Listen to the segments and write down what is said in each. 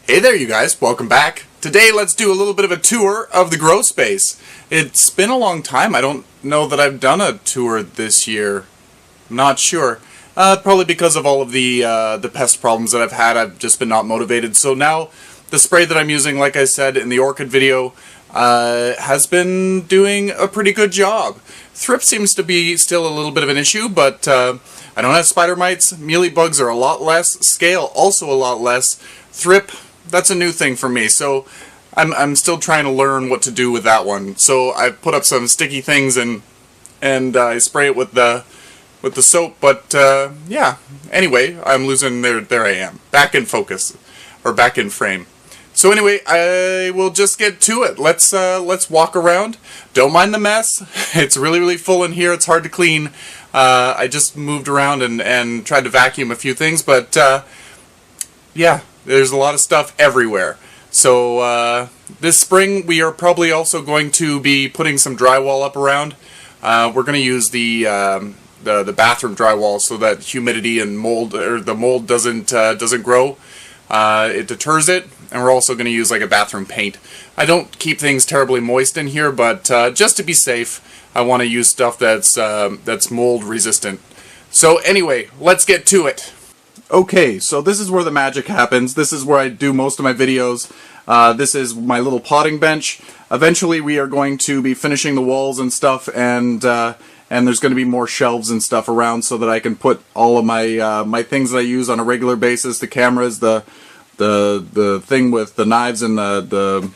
Hey there you guys, welcome back. Today let's do a little bit of a tour of the grow space. It's been a long time. I don't know that I've done a tour this year. I'm not sure. Probably because of all of the pest problems that I've had. I've just been not motivated. So now the spray that I'm using, like I said in the orchid video, has been doing a pretty good job. Thrip seems to be still a little bit of an issue, but I don't have spider mites. Mealybugs are a lot less. Scale also a lot less. Thrip, that's a new thing for me, so I'm still trying to learn what to do with that one. So I've put up some sticky things and I spray it with the soap, but yeah. Anyway, I'm losing there I am. Back in focus, or back in frame. So anyway, I will just get to it. Let's walk around. Don't mind the mess. It's really full in here. It's hard to clean. I just moved around and tried to vacuum a few things, but yeah, there's a lot of stuff everywhere. So this spring we are probably also going to be putting some drywall up around. We're going to use the bathroom drywall so that humidity and mold, or the mold doesn't grow. It deters it, and we're also going to use like a bathroom paint. I don't keep things terribly moist in here, but just to be safe, I want to use stuff that's mold resistant. So anyway, let's get to it. Okay, so this is where the magic happens. This is where I do most of my videos. This is my little potting bench. Eventually we are going to be finishing the walls and stuff, and there's going to be more shelves and stuff around so that I can put all of my my things that I use on a regular basis, the cameras, the thing with the knives and the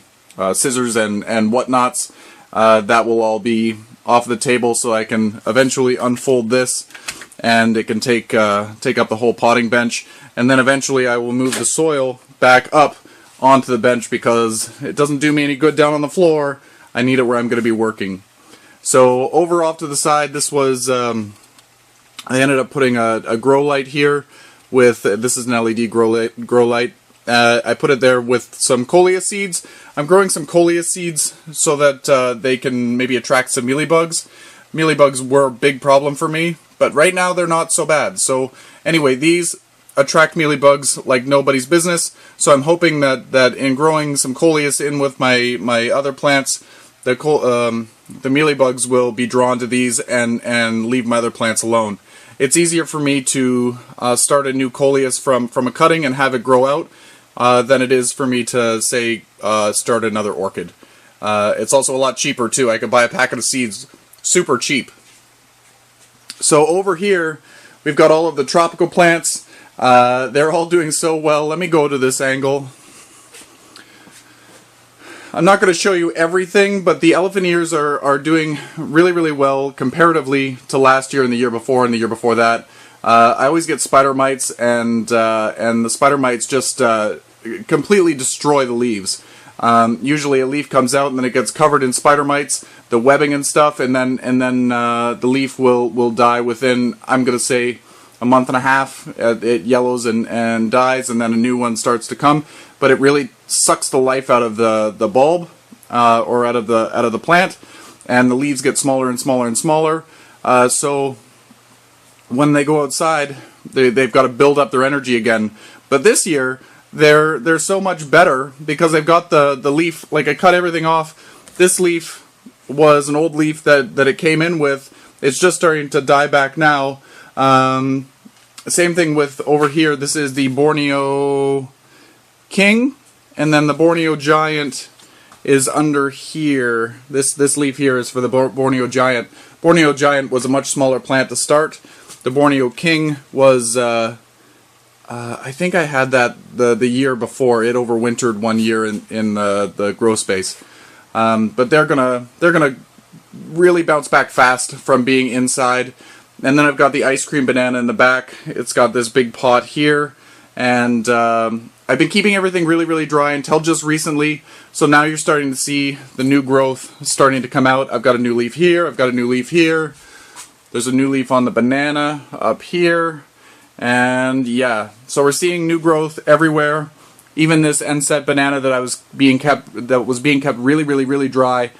scissors and whatnots. That will all be off the table so I can eventually unfold this, and it can take up the whole potting bench. And then eventually I will move the soil back up onto the bench because it doesn't do me any good down on the floor. I need it where I'm going to be working. So over off to the side, this was, I ended up putting a grow light here with, this is an LED grow light. I put it there with some coleus seeds. I'm growing some coleus seeds so that they can maybe attract some mealybugs. Mealybugs were a big problem for me, but right now they're not so bad. So anyway, these attract mealybugs like nobody's business. So I'm hoping that in growing some coleus in with my other plants, the mealybugs will be drawn to these and leave my other plants alone. It's easier for me to start a new coleus from a cutting and have it grow out than it is for me to, say, start another orchid. It's also a lot cheaper too. I could buy a packet of seeds super cheap. So over here we've got all of the tropical plants. They're all doing so well. Let me go to this angle. I'm not going to show you everything, but the elephant ears are doing really well comparatively to last year and the year before and the year before that. I always get spider mites, and the spider mites just completely destroy the leaves. Usually a leaf comes out and then it gets covered in spider mites, the webbing and stuff, and then the leaf will die within, I'm going to say, a month and a half. It yellows and dies, and then a new one starts to come. But it really sucks the life out of the bulb or out of the plant, and the leaves get smaller and smaller and smaller. So when they go outside, they've got to build up their energy again. But this year they're so much better because they've got the leaf. Like, I cut everything off. This leaf was an old leaf that it came in with. It's just starting to die back now. Same thing with over here. This is the Borneo King, and then the Borneo Giant is under here. This leaf here is for the Borneo Giant. Borneo Giant was a much smaller plant to start. The Borneo King was, I think I had that the year before. It overwintered one year in the grow space. But they're gonna really bounce back fast from being inside. And then I've got the ice cream banana in the back. It's got this big pot here, and I've been keeping everything really dry until just recently. So now you're starting to see the new growth starting to come out. I've got a new leaf here. I've got a new leaf here. There's a new leaf on the banana up here, and yeah. So we're seeing new growth everywhere. Even this NSET banana that was being kept really dry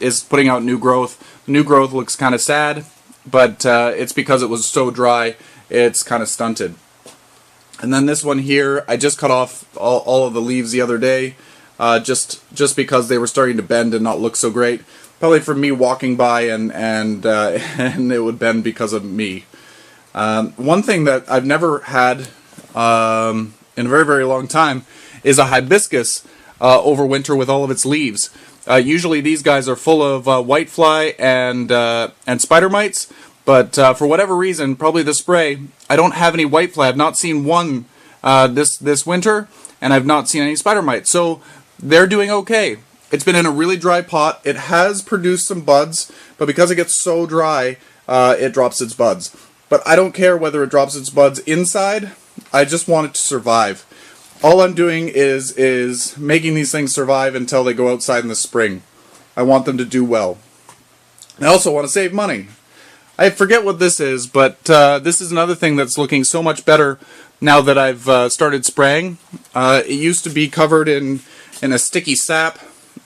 is putting out new growth. New growth looks kind of sad, but it's because it was so dry, it's kind of stunted. And then this one here, I just cut off all of the leaves the other day, just because they were starting to bend and not look so great. Probably from me walking by and it would bend because of me. One thing that I've never had in a very, very long time is a hibiscus over winter with all of its leaves. Usually these guys are full of whitefly and spider mites, but for whatever reason, probably the spray, I don't have any whitefly. I've not seen one this winter, and I've not seen any spider mites. So they're doing okay. It's been in a really dry pot. It has produced some buds, but because it gets so dry, it drops its buds. But I don't care whether it drops its buds inside. I just want it to survive. All I'm doing is making these things survive until they go outside in the spring. I want them to do well. I also want to save money. I forget what this is, but this is another thing that's looking so much better now that I've started spraying. It used to be covered in a sticky sap,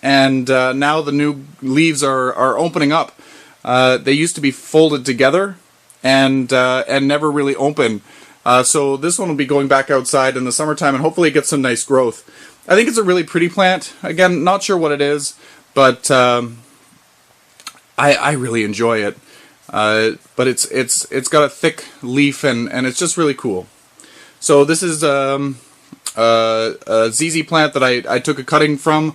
and now the new leaves are opening up. They used to be folded together and never really open. So this one will be going back outside in the summertime, and hopefully it gets some nice growth. I think it's a really pretty plant. Again, not sure what it is, but I really enjoy it. But it's got a thick leaf, and it's just really cool. So this is a ZZ plant that I took a cutting from.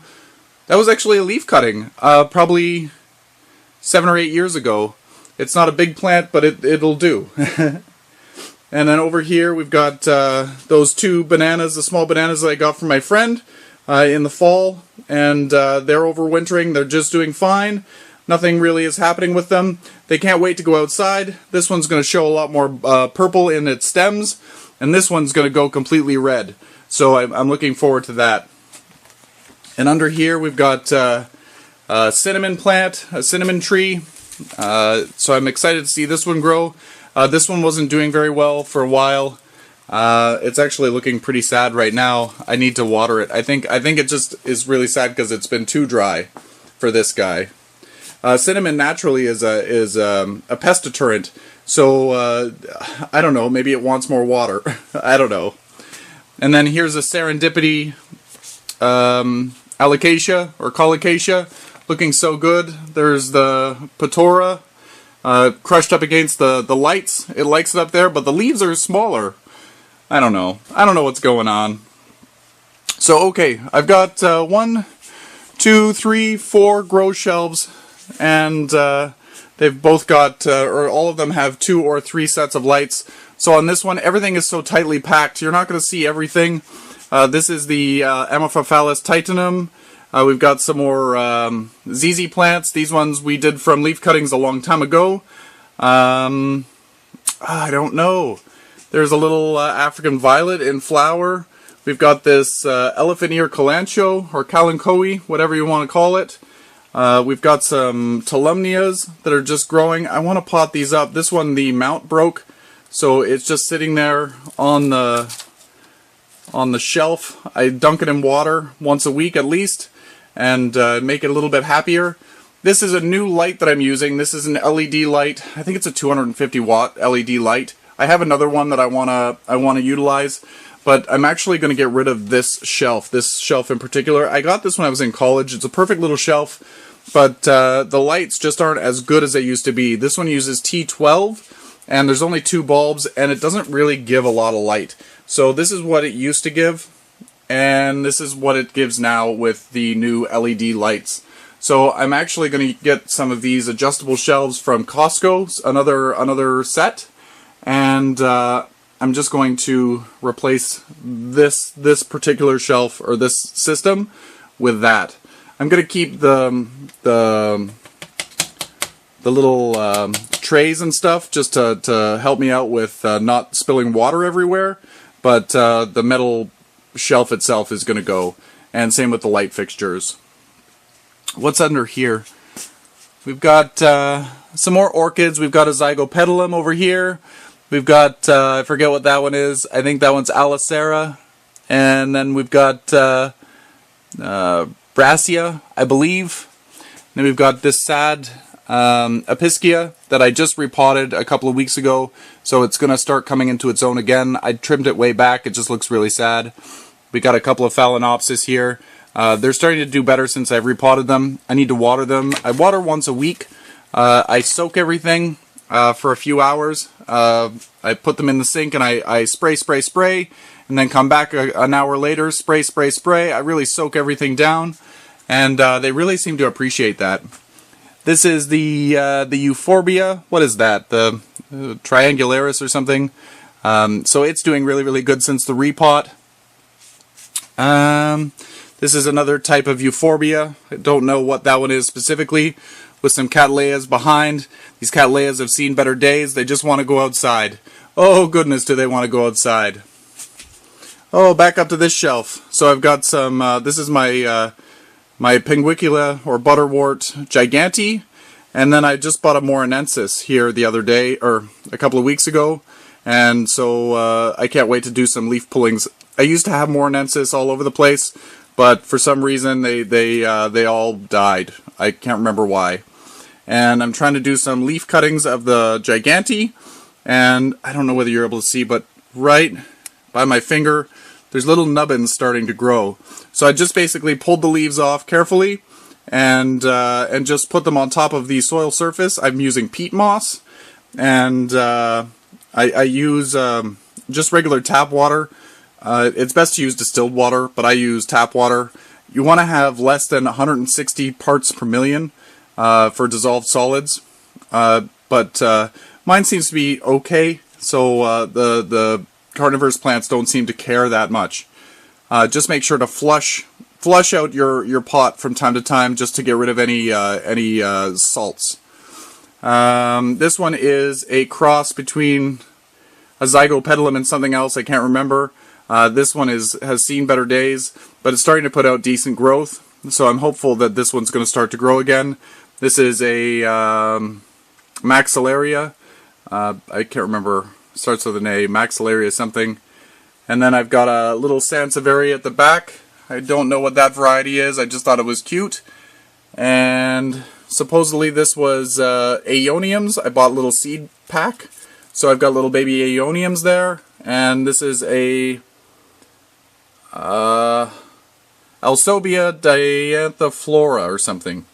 That was actually a leaf cutting, probably 7 or 8 years ago. It's not a big plant, but it'll do. And then over here we've got those 2 bananas, the small bananas that I got from my friend in the fall, and they're overwintering. They're just doing fine. Nothing really is happening with them. They can't wait to go outside. This one's going to show a lot more purple in its stems, and this one's going to go completely red. So I'm looking forward to that. And under here we've got a cinnamon plant, a cinnamon tree. So I'm excited to see this one grow. This one wasn't doing very well for a while. It's actually looking pretty sad right now. I need to water it. I think it just is really sad because it's been too dry for this guy. Cinnamon naturally is a pest deterrent, so I don't know, maybe it wants more water. I don't know. And then here's a serendipity alocasia or colocasia, looking so good. There's the patora crushed up against the lights. It likes it up there, but the leaves are smaller. I don't know what's going on. So okay, I've got 1, 2, 3, 4 grow shelves, and they've both got, or all of them have 2 or 3 sets of lights. So on this one, everything is so tightly packed, you're not going to see everything. This is the Amorphophallus titanum. We've got some more ZZ plants. These ones we did from leaf cuttings a long time ago. I don't know. There's a little African violet in flower. We've got this elephant ear kalanchoe, or kalanchoe, whatever you want to call it. We've got some Tolumnias that are just growing. I want to pot these up. This one, the mount broke, so it's just sitting there on the shelf. I dunk it in water once a week at least, and make it a little bit happier. This is a new light that I'm using. This is an LED light. I think it's a 250 watt LED light. I have another one that I wanna utilize, but I'm actually going to get rid of this shelf in particular. I got this when I was in college. It's a perfect little shelf, but the lights just aren't as good as they used to be. This one uses T12, and there's only 2 bulbs, and it doesn't really give a lot of light. So this is what it used to give, and this is what it gives now with the new LED lights. So I'm actually going to get some of these adjustable shelves from Costco, another set, and I'm just going to replace this particular shelf, or this system, with that. I'm going to keep the little trays and stuff just to help me out with not spilling water everywhere, but the metal shelf itself is going to go, and same with the light fixtures. What's under here? We've got some more orchids. We've got a zygopetalum over here. We've got, I forget what that one is. I think that one's Alicera. And then we've got Brassia, I believe. Then we've got this sad Apiscia that I just repotted a couple of weeks ago, so it's going to start coming into its own again. I trimmed it way back, it just looks really sad. We got a couple of Phalaenopsis here. They're starting to do better since I've repotted them. I need to water them. I water once a week. I soak everything for a few hours. I put them in the sink and I spray, and then come back an hour later, spray. I really soak everything down, and they really seem to appreciate that. This is the euphorbia. What is that? The triangularis or something. So it's doing really good since the repot. This is another type of euphorbia. I don't know what that one is specifically. With some cattleyas behind. These cattleyas have seen better days. They just want to go outside. Oh goodness, do they want to go outside. Oh, back up to this shelf. So I've got some, this is my my Pinguicula or Butterwort Giganti. And then I just bought a Morinensis here the other day, or a couple of weeks ago. And so I can't wait to do some leaf pullings. I used to have Morinensis all over the place, but for some reason they all died. I can't remember why. And I'm trying to do some leaf cuttings of the Giganti, and I don't know whether you're able to see, but right by my finger there's little nubbins starting to grow. So I just basically pulled the leaves off carefully and just put them on top of the soil surface. I'm using peat moss, and I use just regular tap water. It's best to use distilled water, but I use tap water. You want to have less than 160 parts per million for dissolved solids, but mine seems to be okay, so the carnivorous plants don't seem to care that much. Just make sure to flush out your pot from time to time, just to get rid of any salts. This one is a cross between a Zygopetalum and something else, I can't remember. This one has seen better days, but it's starting to put out decent growth, so I'm hopeful that this one's going to start to grow again. This is a Maxillaria. I can't remember. Starts with an A. Maxillaria something. And then I've got a little Sansevieria at the back. I don't know what that variety is. I just thought it was cute. And supposedly this was Aeoniums. I bought a little seed pack. So I've got little baby Aeoniums there. And this is a Alsobia dianthiflora or something.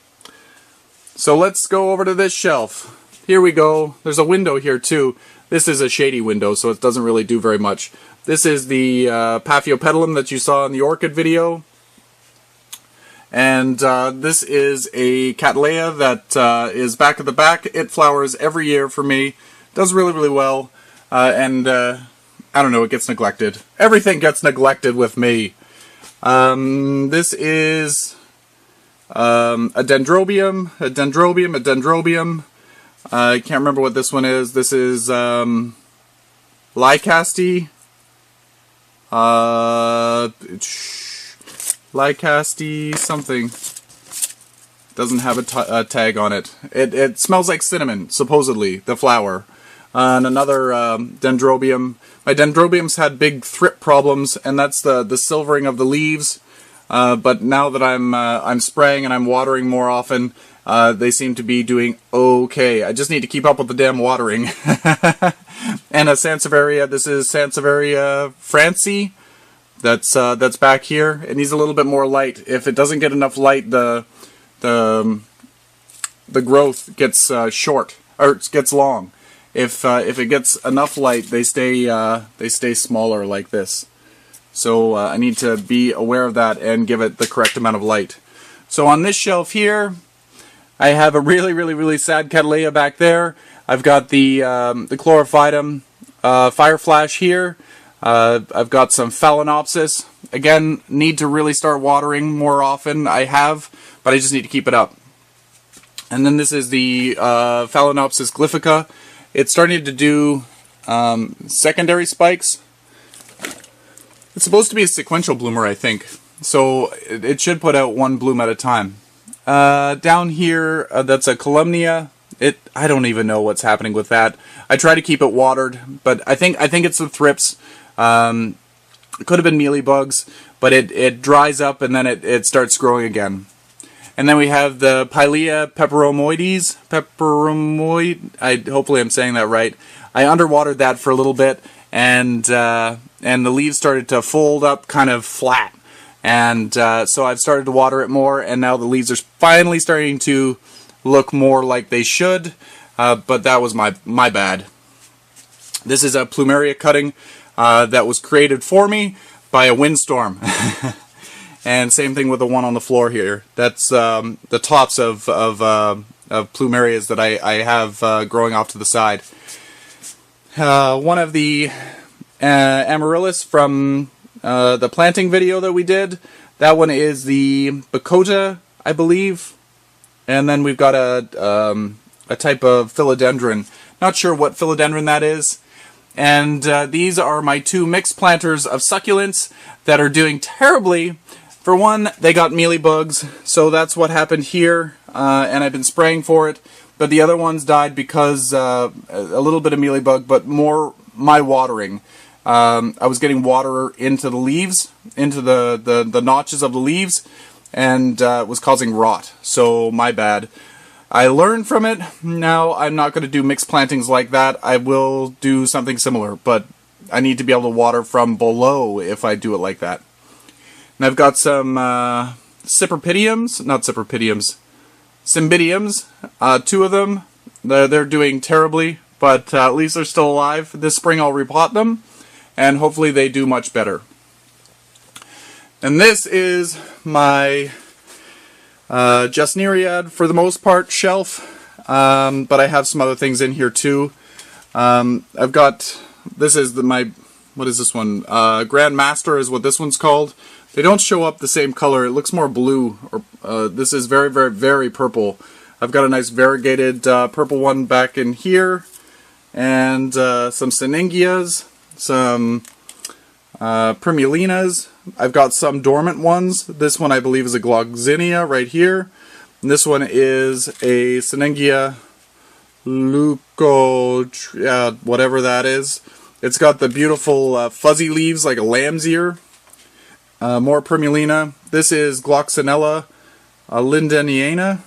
So let's go over to this shelf. Here we go. There's a window here too. This is a shady window, so it doesn't really do very much. This is the Paphiopedilum that you saw in the orchid video. And this is a Cattleya that is back at the back. It flowers every year for me. Does really well. And I don't know, it gets neglected. Everything gets neglected with me. This is a Dendrobium. I can't remember what this one is. This is Lycaste. Lycaste something. Doesn't have a tag on it. It smells like cinnamon, supposedly, the flower. And another Dendrobium. My Dendrobiums had big thrip problems, and that's the silvering of the leaves. But now that I'm spraying and I'm watering more often, they seem to be doing okay. I just need to keep up with the damn watering. And a Sansevieria. This is Sansevieria Franci. That's back here. It needs a little bit more light. If it doesn't get enough light, the growth gets short, or it gets long. If it gets enough light, they stay smaller like this. So I need to be aware of that and give it the correct amount of light. So on this shelf here, I have a really sad Cattleya back there. I've got the Chlorophytum Fire Flash here. I've got some Phalaenopsis. Again, need to really start watering more often. I have, but I just need to keep it up. And then this is the Phalaenopsis glyphica. It's starting to do secondary spikes. It's supposed to be a sequential bloomer, I think. So it should put out one bloom at a time. Down here, that's a Columnia. I don't even know what's happening with that. I try to keep it watered, but I think it's the thrips. It could have been mealybugs, but it dries up and then it starts growing again. And then we have the Pilea peperomoides. Hopefully I'm saying that right. I underwatered that for a little bit, and the leaves started to fold up kind of flat. And so I've started to water it more, and now the leaves are finally starting to look more like they should. But that was my bad. This is a plumeria cutting that was created for me by a windstorm. And same thing with the one on the floor here. That's the tops of plumerias that I have growing off to the side. One of the amaryllis from the planting video that we did. That one is the Bacota, I believe. And then we've got a type of philodendron. Not sure what philodendron that is. And these are my two mixed planters of succulents that are doing terribly. For one, they got mealybugs, so that's what happened here, and I've been spraying for it. But the other ones died because a little bit of mealybug, but more my watering. I was getting water into the leaves, into the notches of the leaves, and it was causing rot. So my bad. I learned from it. Now I'm not going to do mixed plantings like that. I will do something similar, but I need to be able to water from below if I do it like that. And I've got some Cymbidiums, two of them. They're doing terribly, but at least they're still alive. This spring I'll repot them, and hopefully they do much better. And this is my Gesneriad, for the most part, shelf, but I have some other things in here too. I've got, this is what is this one? Grand Master is what this one's called. They don't show up the same color. It looks more blue. Or this is very, very, very purple. I've got a nice variegated purple one back in here, and some Syningias, some Primulinas. I've got some dormant ones. This one I believe is a Gloxinia right here. And this one is a Syningia leuco, whatever that is. It's got the beautiful fuzzy leaves like a lamb's ear. More Primulina. This is Gloxinella lindeniana.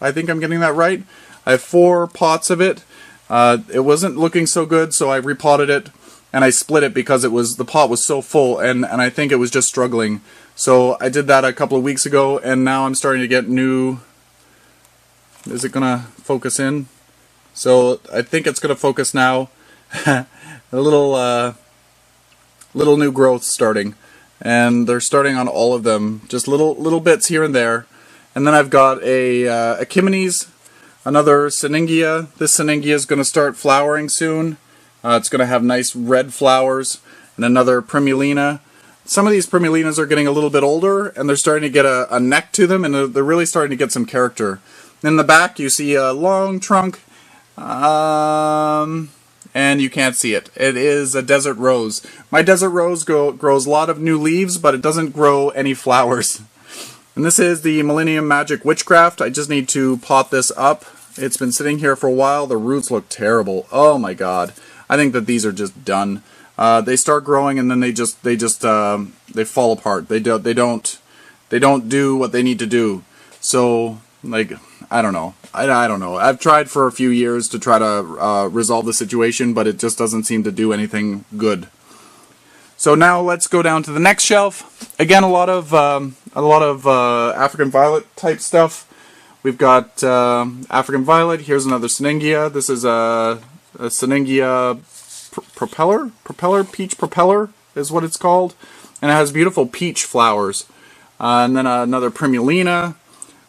I think I'm getting that right. I have 4 pots of it. It wasn't looking so good, so I repotted it, and I split it because the pot was so full, and I think it was just struggling. So I did that a couple of weeks ago, and now I'm starting to get new... Is it gonna focus in? So I think it's gonna focus now. A little new growth starting, and they're starting on all of them, just little bits here and there. And then I've got a Echimines, another Syningia. This Syningia is going to start flowering soon. It's going to have nice red flowers, and another Primulina. Some of these Primulinas are getting a little bit older, and they're starting to get a neck to them, and they're really starting to get some character. In the back you see a long trunk, and you can't see it. It is a desert rose. My desert rose grows a lot of new leaves, but it doesn't grow any flowers. And this is the Millennium Magic Witchcraft. I just need to pot this up. It's been sitting here for a while. The roots look terrible. Oh my god. I think that these are just done. They start growing and then they fall apart. They don't do what they need to do. So, like, I don't know. I don't know. I've tried for a few years to try to resolve the situation, but it just doesn't seem to do anything good. So now let's go down to the next shelf. Again, a lot of African violet type stuff. We've got African violet. Here's another Syningia. This is a Syningia propeller, peach propeller is what it's called, and it has beautiful peach flowers. And then another Primulina.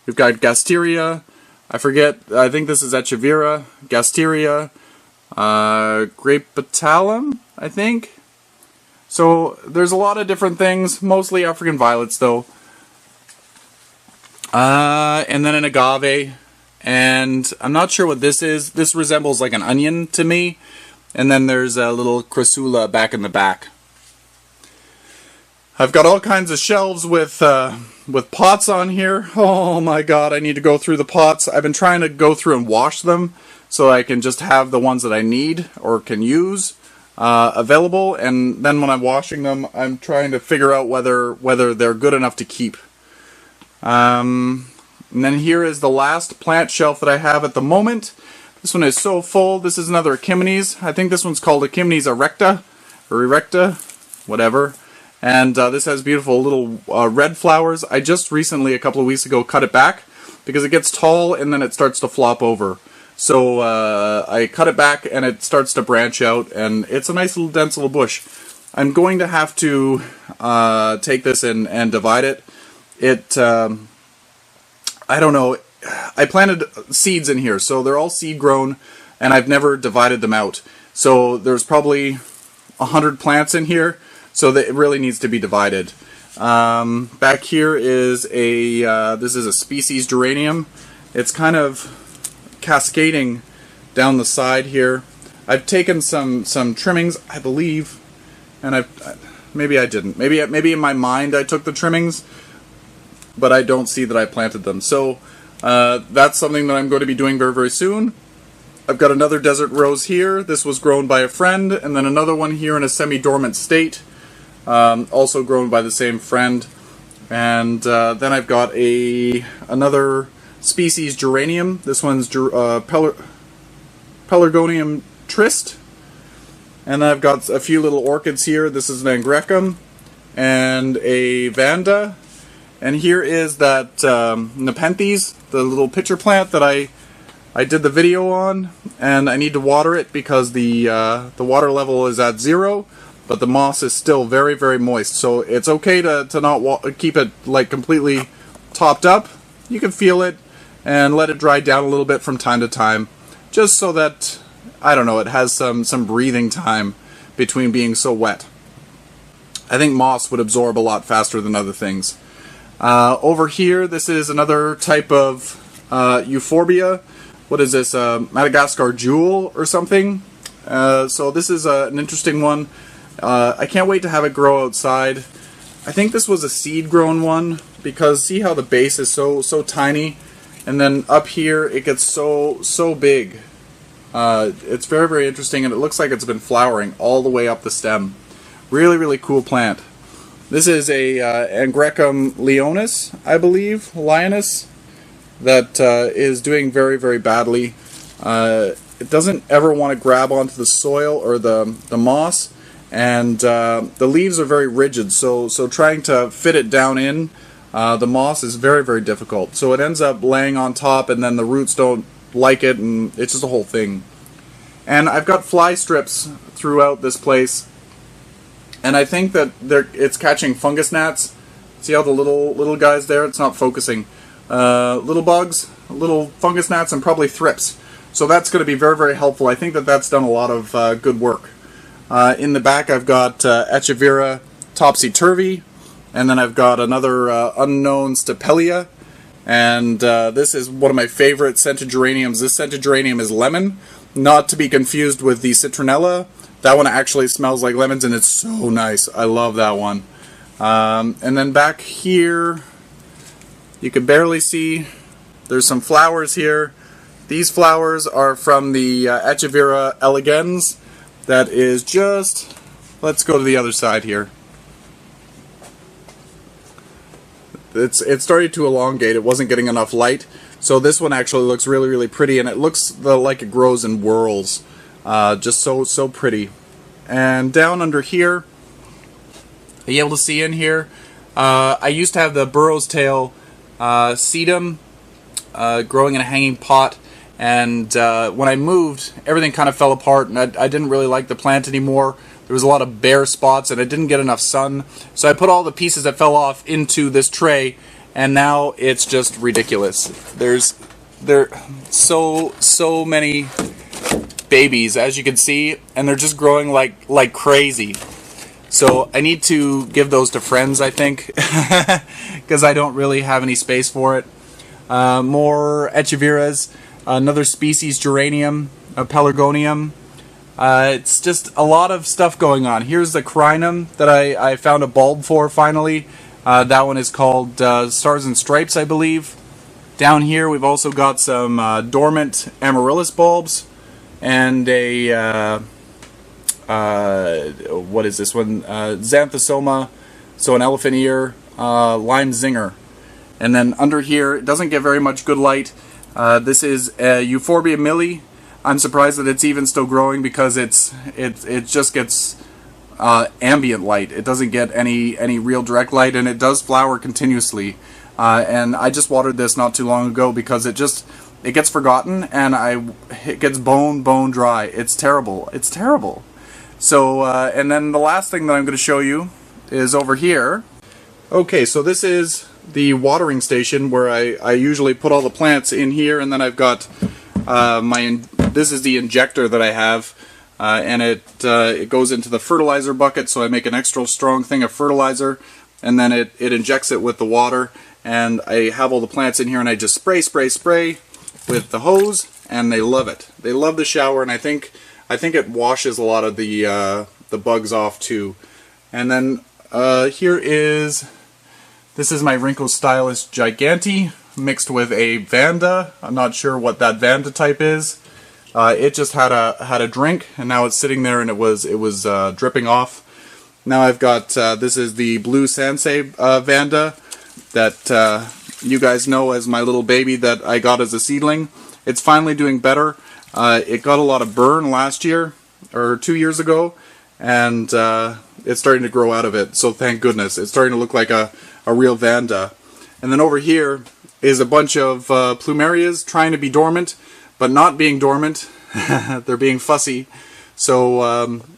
We've got Gasteria. I think this is Echeveria. Gasteria. Grapetalum, I think. So there's a lot of different things, mostly African violets though. And then an agave, and I'm not sure what this is. This resembles like an onion to me. And then there's a little crassula back in the back. I've got all kinds of shelves with pots on here. Oh my god, I need to go through the pots. I've been trying to go through and wash them so I can just have the ones that I need or can use available, and then when I'm washing them, I'm trying to figure out whether they're good enough to keep. And then here is the last plant shelf that I have at the moment. This one is so full. This is another Echimines. I think this one's called Echimines erecta, or erecta, whatever. And this has beautiful little red flowers. I just recently, a couple of weeks ago, cut it back because it gets tall and then it starts to flop over. So I cut it back and it starts to branch out, and it's a nice little dense little bush. I'm going to have to take this and divide it. I don't know, I planted seeds in here, so they're all seed grown, and I've never divided them out. So there's probably 100 plants in here, so that it really needs to be divided. Back here is this is a species geranium. It's kind of cascading down the side here. I've taken some trimmings, I believe, and maybe I didn't. Maybe in my mind I took the trimmings, but I don't see that I planted them. So that's something that I'm going to be doing very, very soon. I've got another desert rose here. This was grown by a friend, and then another one here in a semi-dormant state, also grown by the same friend. And then I've got another species geranium. This one's Pelargonium trist. And then I've got a few little orchids here. This is an Angrecum and a Vanda. And here is that Nepenthes, the little pitcher plant that I did the video on, and I need to water it because the water level is at 0, but the moss is still very, very moist. So it's okay to not keep it like completely topped up. You can feel it and let it dry down a little bit from time to time, just so that, I don't know, it has some breathing time between being so wet. I think moss would absorb a lot faster than other things. Over here, this is another type of euphorbia. What is this? Madagascar jewel or something? So this is an interesting one. I can't wait to have it grow outside. I think this was a seed-grown one because see how the base is so tiny, and then up here it gets so big. It's very, very interesting, and it looks like it's been flowering all the way up the stem. Really, really cool plant. This is a Angrecum leonis, I believe, lioness, that is doing very, very badly. It doesn't ever want to grab onto the soil or the moss, and the leaves are very rigid, so trying to fit it down in the moss is very, very difficult. So it ends up laying on top, and then the roots don't like it, and it's just a whole thing. And I've got fly strips throughout this place. And I think that it's catching fungus gnats. See how the little guys there? It's not focusing. Little bugs, little fungus gnats, and probably thrips. So that's going to be very, very helpful. I think that that's done a lot of good work. In the back, I've got Echeveria topsy-turvy, and then I've got another unknown Stapelia. And this is one of my favorite scented geraniums. This scented geranium is lemon, not to be confused with the citronella. That one actually smells like lemons, and it's so nice. I love that one. And then back here, you can barely see, there's some flowers here. These flowers are from the Echeveria elegans. That is just, let's go to the other side here. It started to elongate. It wasn't getting enough light. So this one actually looks really, really pretty, and it looks like it grows in whorls. Just so pretty. And down under here, are you able to see in here? I used to have the burro's tail sedum growing in a hanging pot, and when I moved, everything kind of fell apart, and I didn't really like the plant anymore. There was a lot of bare spots, and it didn't get enough sun. So I put all the pieces that fell off into this tray, and now it's just ridiculous. There so many babies, as you can see, and they're just growing like crazy. So I need to give those to friends, I think, because I don't really have any space for it. More Echeverias, another species geranium, a Pelargonium. It's just a lot of stuff going on. Here's the Crinum that I found a bulb for finally. That one is called Stars and Stripes, I believe. Down here we've also got some dormant amaryllis bulbs and a what is this one? Xanthosoma, so an elephant ear, lime zinger. And then under here, it doesn't get very much good light. This is a Euphorbia milli. I'm surprised that it's even still growing because it just gets ambient light. It doesn't get any real direct light, and it does flower continuously. And I just watered this not too long ago because it gets forgotten, and it gets bone dry. It's terrible. It's terrible. So and then the last thing that I'm going to show you is over here. Okay, so this is the watering station where I usually put all the plants in here, and then I've got this is the injector that I have, and it goes into the fertilizer bucket, so I make an extra strong thing of fertilizer, and then it injects it with the water, and I have all the plants in here, and I just spray with the hose, and they love it. They love the shower, and I think it washes a lot of the bugs off too. And then this is my Rhynchostylus gigantea mixed with a Vanda. I'm not sure what that Vanda type is. It just had a drink, and now it's sitting there, and it was dripping off. Now I've got this is the blue Sansei Vanda that you guys know as my little baby that I got as a seedling. It's finally doing better. It got a lot of burn last year or 2 years ago, and it's starting to grow out of it. So thank goodness, it's starting to look like a real Vanda. And then over here is a bunch of plumerias trying to be dormant, but not being dormant. They're being fussy. So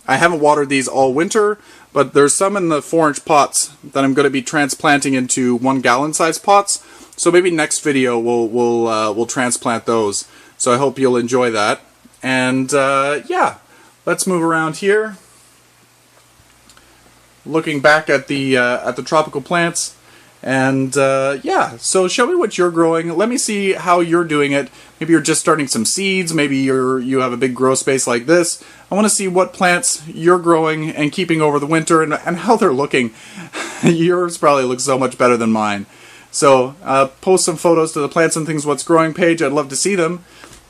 I haven't watered these all winter, but there's some in the 4-inch pots that I'm going to be transplanting into 1-gallon size pots. So maybe next video we'll transplant those. So I hope you'll enjoy that. And yeah, let's move around here. Looking back at the tropical plants. And yeah, so show me what you're growing. Let me see how you're doing it. Maybe you're just starting some seeds. Maybe you have a big grow space like this. I want to see what plants you're growing and keeping over the winter, and how they're looking. Yours probably looks so much better than mine. So post some photos to the Plants and Things What's Growing page. I'd love to see them.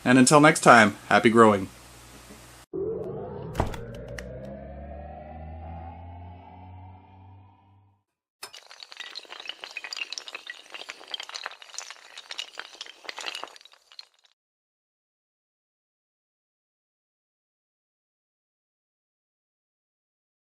And until next time, happy growing.